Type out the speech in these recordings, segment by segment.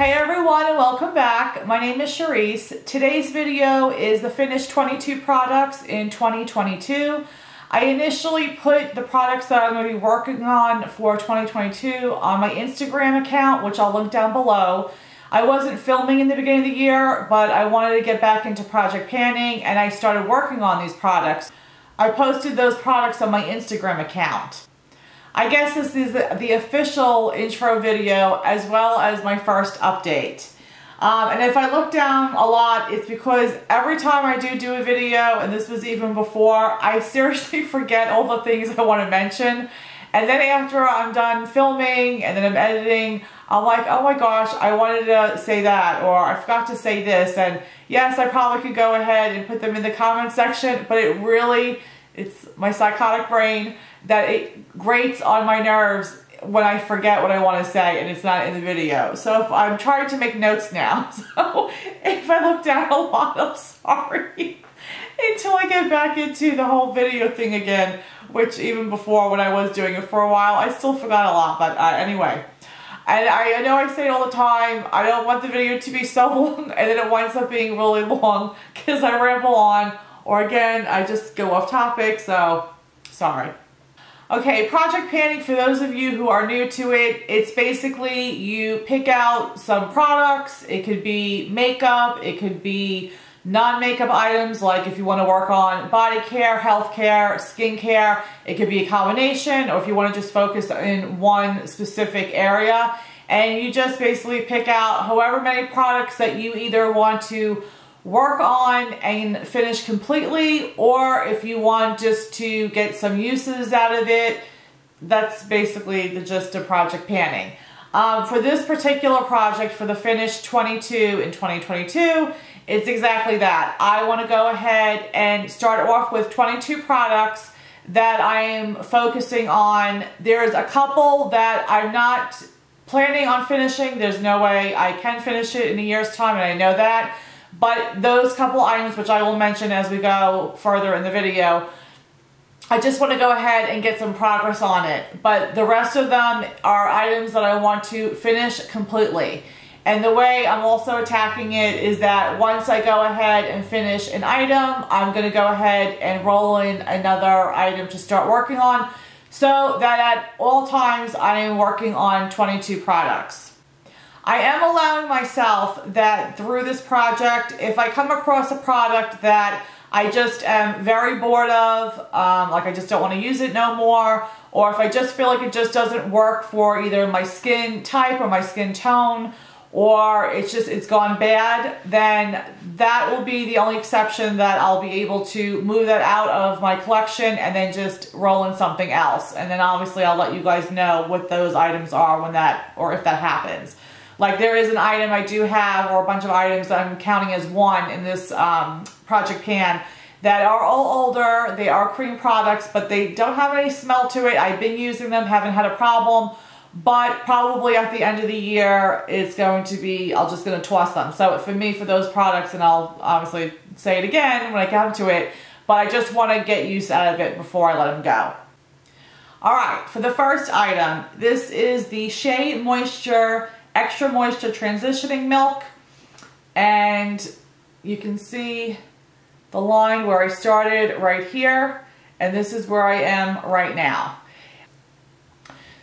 Hey everyone, and welcome back. My name is Cherise. Today's video is the finished 22 products in 2022. I initially put the products that I'm going to be working on for 2022 on my Instagram account, which I'll link down below. I wasn't filming in the beginning of the year, but I wanted to get back into project panning, and I started working on these products. I posted those products on my Instagram account. I guess this is the official intro video as well as my first update. And if I look down a lot, it's because every time I do a video, and this was even before, I seriously forget all the things I want to mention. And then after I'm done filming and then I'm editing, I'm like, oh my gosh, I wanted to say that, or I forgot to say this. And yes, I probably could go ahead and put them in the comment section, but it's my psychotic brain that it grates on my nerves when I forget what I want to say and it's not in the video. So if I'm trying to make notes now, so if I look down a lot, I'm sorry. Until I get back into the whole video thing again, which even before when I was doing it for a while, I still forgot a lot, but anyway. And I know I say it all the time, I don't want the video to be so long and then it winds up being really long because I ramble on, or again, I just go off topic, so sorry. Okay, project panning, for those of you who are new to it, it's basically you pick out some products. It could be makeup, it could be non-makeup items, like if you want to work on body care, health care, skin care. It could be a combination, or if you want to just focus in one specific area. And you just basically pick out however many products that you either want to work on and finish completely, or if you want just to get some uses out of it. That's basically the gist of project panning. For this particular project, for the finished 22 in 2022, it's exactly that. I want to go ahead and start off with 22 products that I am focusing on. There's a couple that I'm not planning on finishing. There's no way I can finish it in a year's time, and I know that. But those couple items, which I will mention as we go further in the video, I just want to go ahead and get some progress on it. But the rest of them are items that I want to finish completely. And the way I'm also attacking it is that once I go ahead and finish an item, I'm going to go ahead and roll in another item to start working on, so that at all times I am working on 22 products. I am allowing myself that through this project, if I come across a product that I just am very bored of, like I just don't want to use it no more, or if I just feel like it just doesn't work for either my skin type or my skin tone, or it's gone bad, then that will be the only exception that I'll be able to move that out of my collection and then just roll in something else. And then obviously I'll let you guys know what those items are when that, or if that happens. Like there is an item I do have, or a bunch of items that I'm counting as one in this project pan, that are all older. They are cream products, but they don't have any smell to it. I've been using them, haven't had a problem, but probably at the end of the year, it's going to be, I'm just going to toss them. So for me, for those products, and I'll obviously say it again when I come to it, but I just want to get use out of it before I let them go. All right, for the first item, this is the Shea Moisture Extra Moisture Transitioning Milk, and you can see the line where I started right here, and this is where I am right now.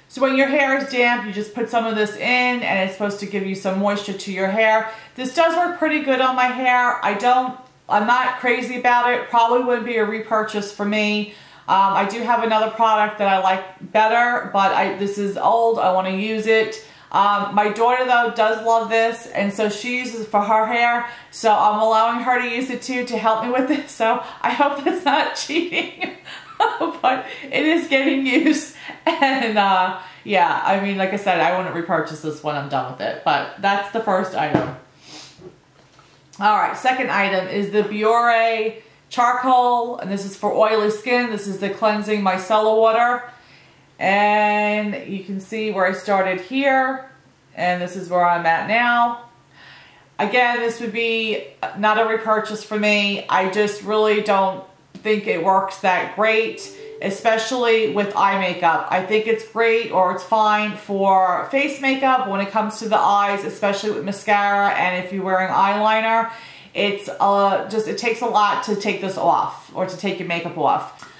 So when your hair is damp, you just put some of this in, and it's supposed to give you some moisture to your hair. This does work pretty good on my hair. I'm not crazy about it. Probably wouldn't be a repurchase for me. I do have another product that I like better, but this is old. I want to use it. My daughter though does love this, and so she uses it for her hair, so I'm allowing her to use it too to help me with this, so I hope that's not cheating. But it is getting used, and yeah, I mean, like I said, I wouldn't repurchase this when I'm done with it, but that's the first item. Alright, second item is the Biore Charcoal, and this is for oily skin. This is the cleansing micellar water. And you can see where I started here, and this is where I'm at now. Again, this would be not a repurchase for me. I just really don't think it works that great. especially with eye makeup. I think it's great, or it's fine for face makeup when it comes to the eyes, especially with mascara, and if you're wearing eyeliner. It's it takes a lot to take this off, or to take your makeup off.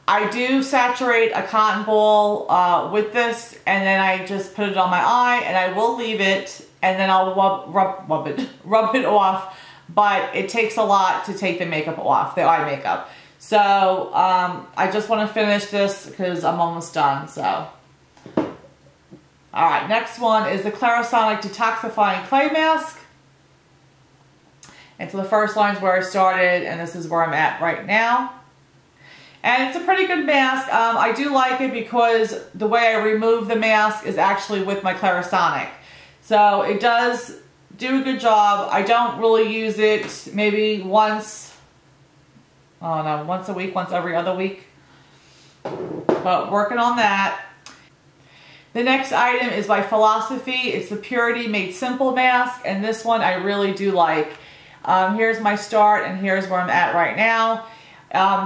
I do saturate a cotton ball with this, and then I just put it on my eye, and I will leave it, and then I'll rub it off. But it takes a lot to take the makeup off, the eye makeup. So I just want to finish this because I'm almost done. So, all right, next one is the Clarisonic Detoxifying Clay Mask. And so the first line is where I started, and this is where I'm at right now. And it's a pretty good mask. I do like it because the way I remove the mask is actually with my Clarisonic. So it does do a good job. I don't really use it maybe once a week, once every other week. But working on that. The next item is by Philosophy. It's the Purity Made Simple Mask, and this one I really do like. Here's my start, and here's where I'm at right now.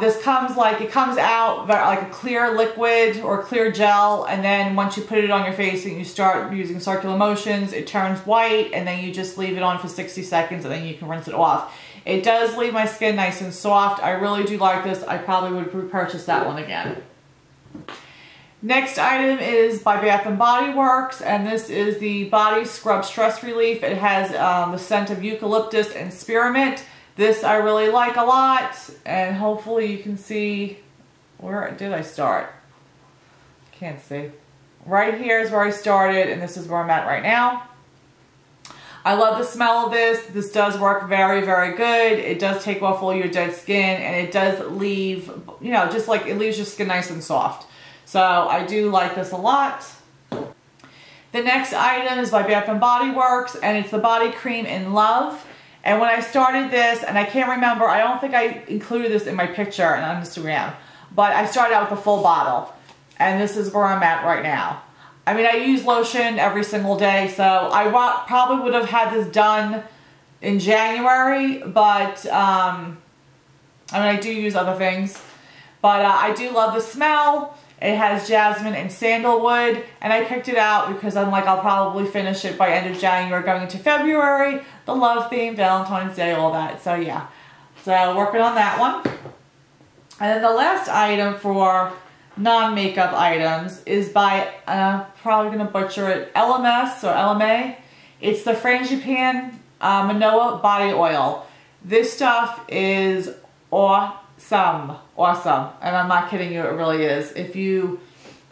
This comes out like a clear liquid or clear gel, and then once you put it on your face and you start using circular motions, it turns white, and then you just leave it on for 60 seconds, and then you can rinse it off. It does leave my skin nice and soft. I really do like this. I probably would repurchase that one again. Next item is by Bath & Body Works, and this is the Body Scrub Stress Relief. It has the scent of eucalyptus and spearmint. This I really like a lot, and hopefully you can see, where did I start? Can't see. Right here is where I started, and this is where I'm at right now. I love the smell of this. This does work very, very good. It does take off all your dead skin, and it does leave, you know, just like it leaves your skin nice and soft. So I do like this a lot. The next item is by Bath & Body Works, and it's the Body Cream in Love. And when I started this, and I can't remember, I don't think I included this in my picture on Instagram, but I started out with a full bottle. And this is where I'm at right now. I mean, I use lotion every single day, so I probably would have had this done in January, but I mean, I do use other things. But I do love the smell. It has jasmine and sandalwood, and I picked it out because I'm like, I'll probably finish it by end of January going into February. The love theme, Valentine's Day, all that. So yeah, so working on that one. And then the last item for non-makeup items is by, probably going to butcher it, LMS or LMA. It's the Frangipane Manoa Body Oil. This stuff is awesome, and I'm not kidding you, it really is.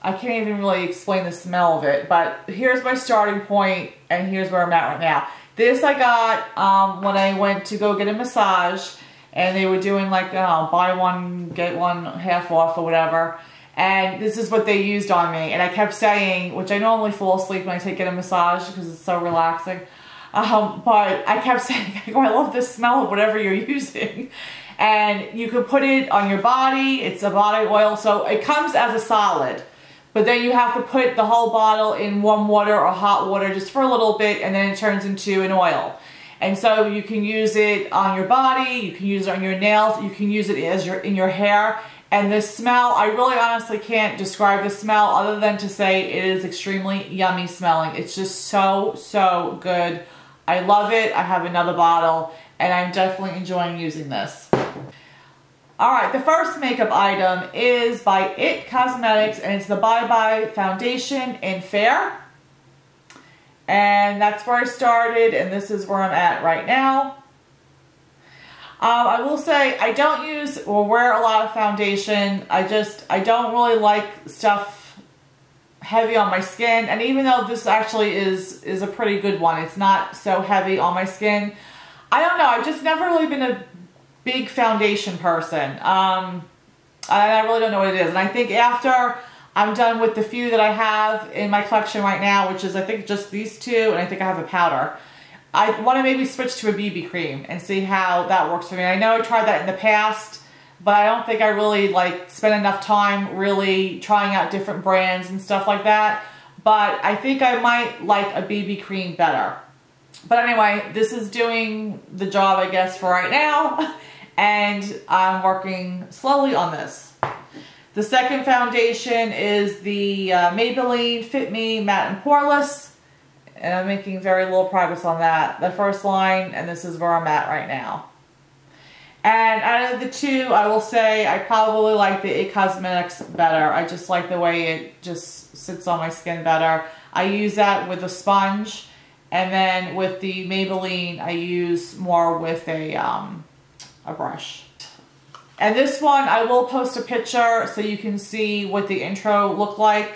I can't even really explain the smell of it, but here's my starting point, and here's where I'm at right now. This I got when I went to go get a massage, and they were doing like, buy one, get one half off or whatever, and this is what they used on me, and I kept saying, which I normally fall asleep when I get a massage because it's so relaxing, but I kept saying, I love the smell of whatever you're using. And you can put it on your body. It's a body oil, so it comes as a solid. But then you have to put the whole bottle in warm water or hot water just for a little bit, and then it turns into an oil. And so you can use it on your body, you can use it on your nails, you can use it in your hair. And the smell, I really honestly can't describe the smell other than to say it is extremely yummy smelling. It's just so, so good. I love it. I have another bottle, and I'm definitely enjoying using this. Alright, the first makeup item is by IT Cosmetics, and it's the Bye Bye Foundation in Fair. And that's where I started, and this is where I'm at right now. I will say I don't use or wear a lot of foundation. I don't really like stuff heavy on my skin, and even though this actually is a pretty good one, it's not so heavy on my skin. I don't know, I've just never really been a big foundation person. I really don't know what it is. And I think after I'm done with the few that I have in my collection right now, which is I think just these two, and I think I have a powder, I want to maybe switch to a BB cream and see how that works for me. I know I tried that in the past, but I don't think I really spent enough time really trying out different brands and stuff like that. But I think I might like a BB cream better. But anyway, this is doing the job, I guess, for right now. And I'm working slowly on this. The second foundation is the Maybelline Fit Me Matte and Poreless. And I'm making very little progress on that. The first line, and this is where I'm at right now. And out of the two, I will say I probably like the It Cosmetics better. I just like the way it just sits on my skin better. I use that with a sponge. And then with the Maybelline, I use more with a brush. And this one, I will post a picture so you can see what the intro looked like.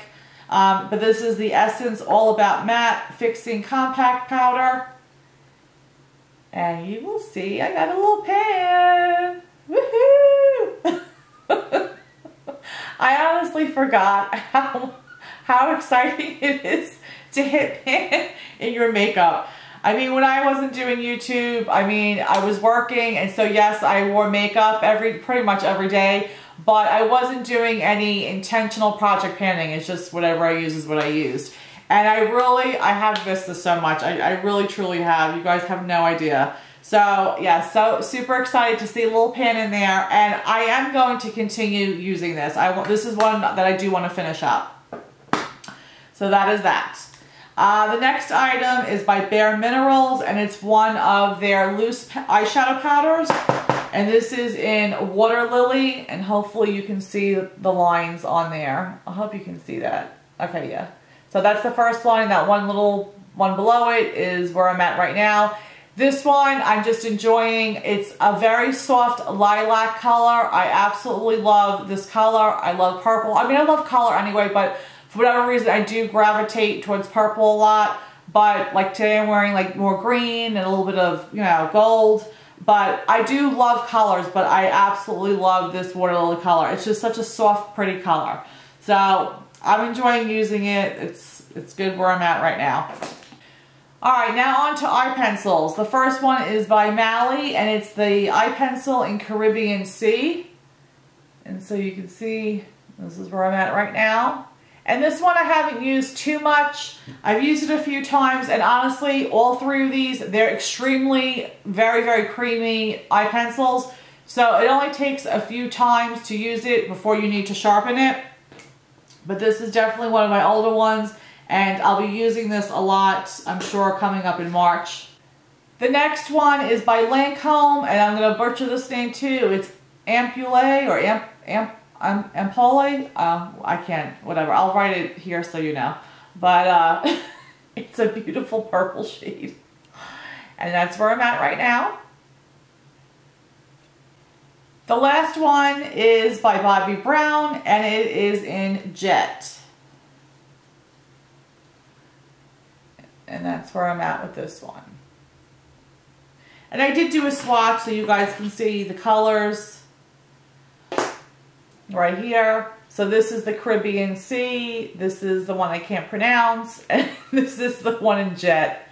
But this is the Essence All About Matte Fixing Compact Powder. And you will see I got a little pan. Woohoo! I honestly forgot how exciting it is to hit pan in your makeup. I mean, when I wasn't doing YouTube, I mean, I was working, and so yes, I wore makeup pretty much every day, but I wasn't doing any intentional project panning. It's just whatever I use is what I used. And I have missed this so much. I really, truly have. You guys have no idea. So, yeah, so super excited to see a little pan in there. And I am going to continue using this. This is one that I do want to finish up. So that is that. The next item is by Bare Minerals, and it's one of their loose eyeshadow powders. And this is in Waterlilly, and hopefully you can see the lines on there. I hope you can see that. Okay, yeah. So that's the first line. That one little one below it is where I'm at right now. This one I'm just enjoying. It's a very soft lilac color. I absolutely love this color. I love purple. I mean, I love color anyway, but for whatever reason, I do gravitate towards purple a lot. But like today I'm wearing like more green and a little bit of, you know, gold. But I do love colors, but I absolutely love this Waterlilly color. It's just such a soft, pretty color. So I'm enjoying using it. It's good where I'm at right now. Alright, now on to eye pencils. The first one is by Mally, and it's the eye pencil in Caribbean Sea. And so you can see this is where I'm at right now. And this one I haven't used too much. I've used it a few times, and honestly, all three of these, they're extremely, very, very creamy eye pencils. So it only takes a few times to use it before you need to sharpen it. But this is definitely one of my older ones, and I'll be using this a lot, I'm sure, coming up in March. The next one is by Lancome, and I'm going to butcher this name too. It's Ampoule or Ampoule. I can't, whatever. I'll write it here so you know. But it's a beautiful purple shade. And that's where I'm at right now. The last one is by Bobbi Brown, and it is in Jet. And that's where I'm at with this one. And I did do a swatch so you guys can see the colors right here. So this is the Caribbean Sea. This is the one I can't pronounce. And this is the one in Jet.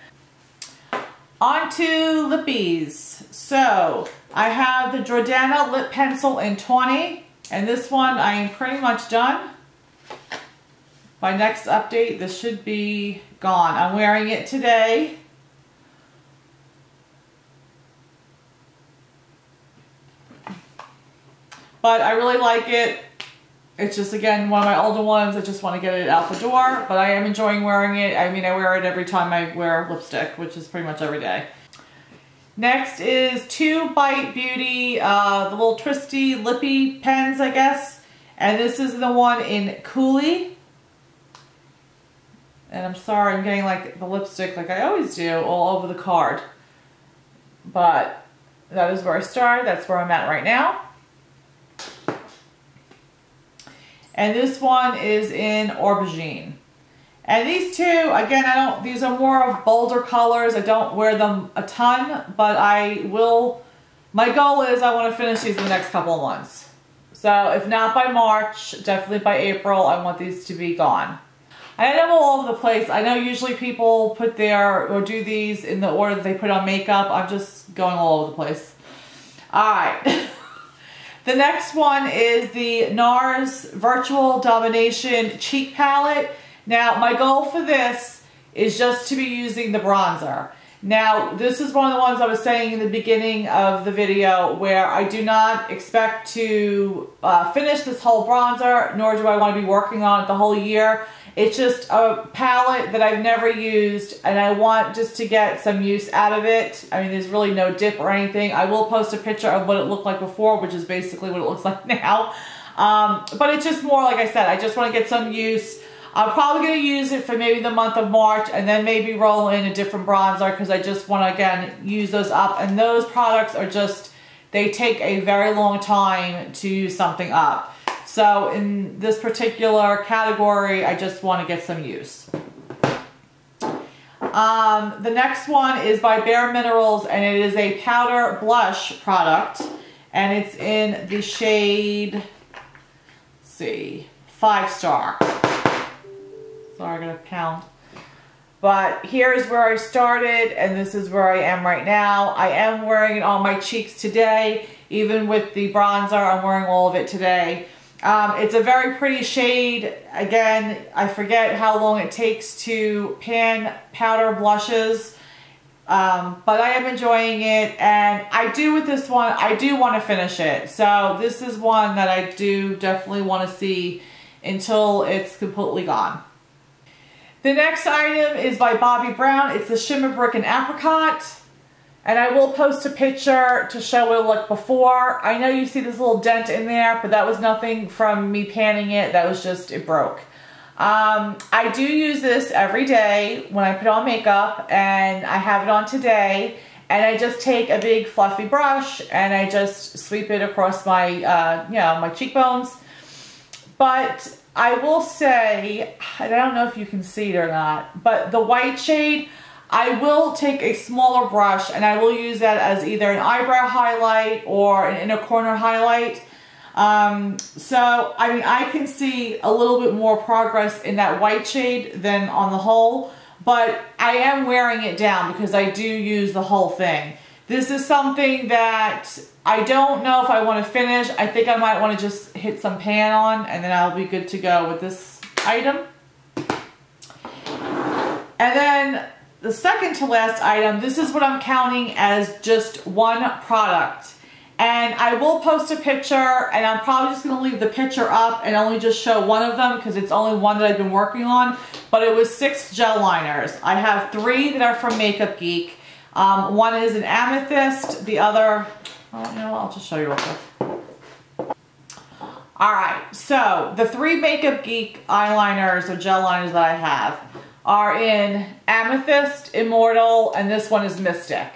On to lippies. So I have the Jordana Lip Pencil in Tawny. And this one I am pretty much done. By next update, this should be gone. I'm wearing it today. But I really like it. It's just, again, one of my older ones. I just want to get it out the door. But I am enjoying wearing it. I mean, I wear it every time I wear lipstick, which is pretty much every day. Next is 2 Bite Beauty, the little twisty lippy pens, I guess. And this is the one in Coulis. And I'm sorry, I'm getting like the lipstick like I always do all over the card. But that is where I started. That's where I'm at right now. And this one is in Aubergine. And these two, again, these are more of bolder colors. I don't wear them a ton, but I will, my goal is I want to finish these in the next couple of months. So if not by March, definitely by April, I want these to be gone. I know I'm all over the place. I know usually people put or do these in the order that they put on makeup. I'm just going all over the place. Alright. The next one is the Nars Virtual Domination Cheek Palette. Now, my goal for this is just to be using the bronzer. Now, this is one of the ones I was saying in the beginning of the video where I do not expect to finish this whole bronzer, nor do I want to be working on it the whole year. It's just a palette that I've never used, and I want just to get some use out of it. I mean, there's really no dip or anything. I will post a picture of what it looked like before, which is basically what it looks like now. But it's just more, like I said, I just want to get some use. I'm probably going to use it for maybe the month of March and then maybe roll in a different bronzer because I just want to, again, use those up. And those products are just, they take a very long time to use something up. So in this particular category, I just want to get some use. The next one is by Bare Minerals, and it is a powder blush product. And it's in the shade, let's see, 5 Star. Sorry, I'm going to pound. But here's where I started, and this is where I am right now. I am wearing it on my cheeks today. Even with the bronzer, I'm wearing all of it today. It's a very pretty shade. Again, I forget how long it takes to pan powder blushes. But I am enjoying it, and I do with this one, I do want to finish it. So this is one that I do definitely want to see until it's completely gone. The next item is by Bobbi Brown. It's the Shimmer Brick and Apricot. And I will post a picture to show what it looked before. I know you see this little dent in there, but that was nothing from me panning it. That was just, it broke. I do use this every day when I put on makeup, and I have it on today. And I just take a big fluffy brush and I just sweep it across my, you know, my cheekbones. But I will say, I don't know if you can see it or not, but the white shade, I will take a smaller brush and I will use that as either an eyebrow highlight or an inner corner highlight. So, I mean, I can see a little bit more progress in that white shade than on the whole, but I am wearing it down because I do use the whole thing. This is something that I don't know if I want to finish. I think I might want to just hit some pan on and then I'll be good to go with this item. And then the second to last item, this is what I'm counting as just one product. And I will post a picture, and I'm probably just going to leave the picture up and only just show one of them because it's only one that I've been working on. But it was 6 gel liners. I have 3 that are from Makeup Geek. One is an Amethyst, the other, well, you know, I'll just show you real quick. Alright, so the 3 Makeup Geek eyeliners or gel liners that I have are in Amethyst, Immortal, and this one is Mystic.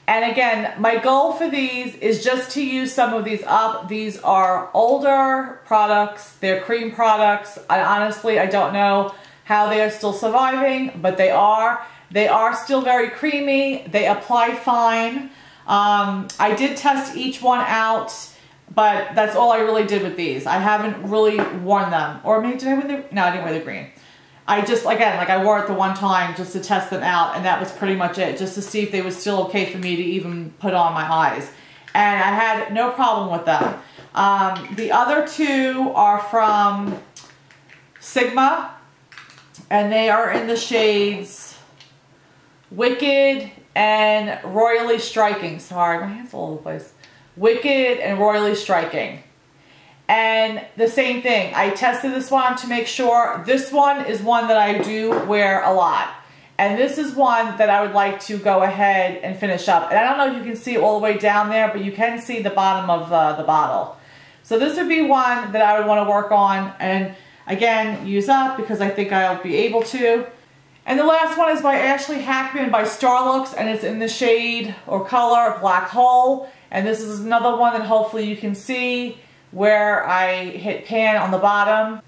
And again, my goal for these is just to use some of these up. These are older products. They're cream products. Honestly, I don't know how they are still surviving, but they are. They are still very creamy. They apply fine. I did test each one out, but that's all I really did with these. I haven't really worn them. Or maybe, did I wear the, no, I didn't wear the green. I just, again, like I wore it the one time just to test them out, and that was pretty much it, just to see if they were still okay for me to even put on my eyes. And I had no problem with them. The other 2 are from Sigma, and they are in the shades Wicked and Royally Striking. Sorry, my hand's all over the place. Wicked and Royally Striking. And the same thing, I tested this one to make sure. This one is one that I do wear a lot. And this is one that I would like to go ahead and finish up. And I don't know if you can see it all the way down there, but you can see the bottom of the bottle. So this would be one that I would want to work on and, again, use up because I think I'll be able to. And the last one is by Ashley Hackman by Starlooks, and it's in the shade or color Black Hole. And this is another one that hopefully you can see where I hit pan on the bottom.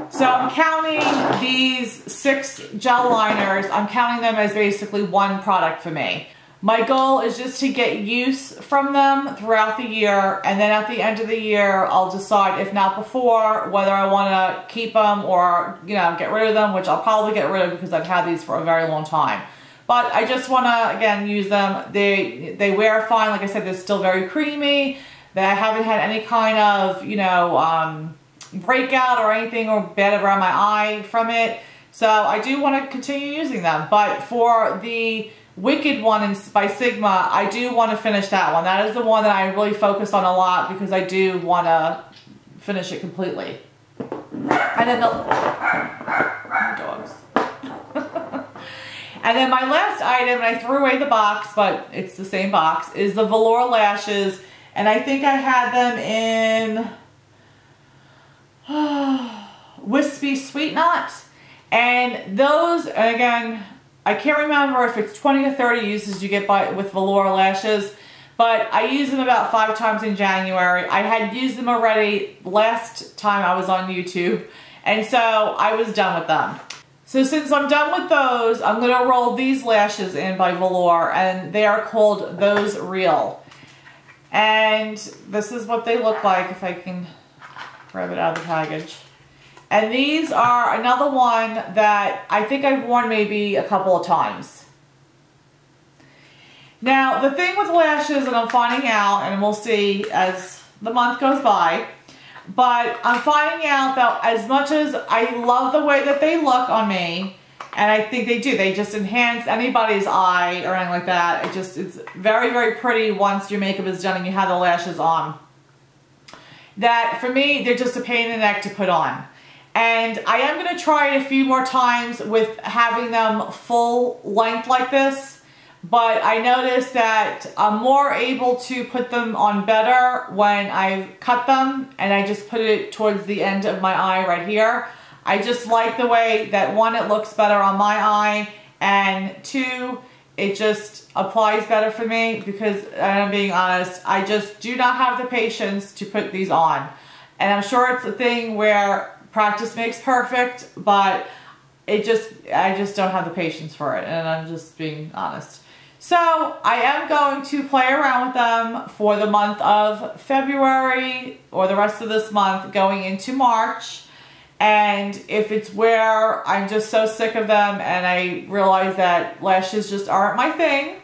So I'm counting these 6 gel liners, I'm counting them as basically one product for me. My goal is just to get use from them throughout the year, and then at the end of the year I'll decide, if not before, whether I want to keep them or, you know, get rid of them, which I'll probably get rid of because I've had these for a very long time. But I just want to, again, use them. They wear fine. Like I said, they're still very creamy. That I haven't had any kind of, you know, breakout or anything or bad around my eye from it. So I do want to continue using them. But for the Wicked one by Sigma, I do want to finish that one. That is the one that I really focus on a lot because I do want to finish it completely. And then dogs. And then my last item, and I threw away the box, but it's the same box, is the Velour Lashes. And I think I had them in Wispy Sweet Knot. And those, again, I can't remember if it's 20 or 30 uses you get with Velour Lashes, but I used them about 5 times in January. I had used them already last time I was on YouTube, and so I was done with them. So since I'm done with those, I'm going to roll these lashes in by Velour, and they are called Those Real. And this is what they look like, if I can grab it out of the package. And these are another one that I think I've worn maybe a couple of times. Now, the thing with lashes that I'm finding out, and we'll see as the month goes by, but I'm finding out that as much as I love the way that they look on me, and I think they do, they just enhance anybody's eye or anything like that. It's very, very pretty once your makeup is done and you have the lashes on. That, for me, they're just a pain in the neck to put on. And I am going to try it a few more times with having them full length like this. But I noticed that I'm more able to put them on better when I cut them and I just put it towards the end of my eye right here. I just like the way that, one, it looks better on my eye, and 2, it just applies better for me because, and I'm being honest, I just do not have the patience to put these on. And I'm sure it's a thing where practice makes perfect, but I just don't have the patience for it, and I'm just being honest. So I am going to play around with them for the month of February or the rest of this month going into March. And if it's where I'm just so sick of them and I realize that lashes just aren't my thing,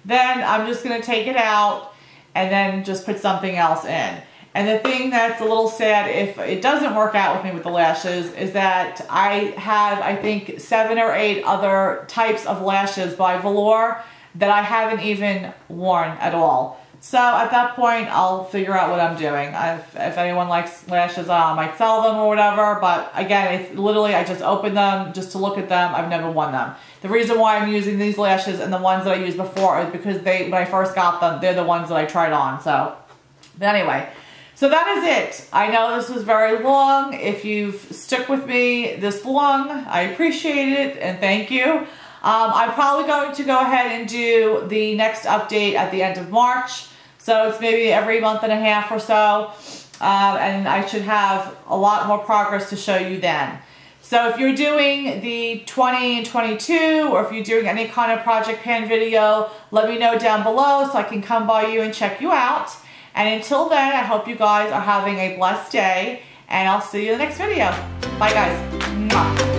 then I'm just going to take it out and then just put something else in. And the thing that's a little sad if it doesn't work out with me with the lashes is that I have, I think, 7 or 8 other types of lashes by Velour that I haven't even worn at all. So at that point, I'll figure out what I'm doing. If anyone likes lashes, I might sell them or whatever. But again, it's literally, I just open them just to look at them. I've never worn them. The reason why I'm using these lashes and the ones that I used before is because when I first got them, they're the ones that I tried on. So, but anyway. So that is it. I know this was very long. If you've stuck with me this long, I appreciate it and thank you. I'm probably going to go ahead and do the next update at the end of March. So it's maybe every month and a half or so. And I should have a lot more progress to show you then. So if you're doing the 20 and 22, or if you're doing any kind of project pan video, let me know down below so I can come by you and check you out. And until then, I hope you guys are having a blessed day, and I'll see you in the next video. Bye guys. Mwah.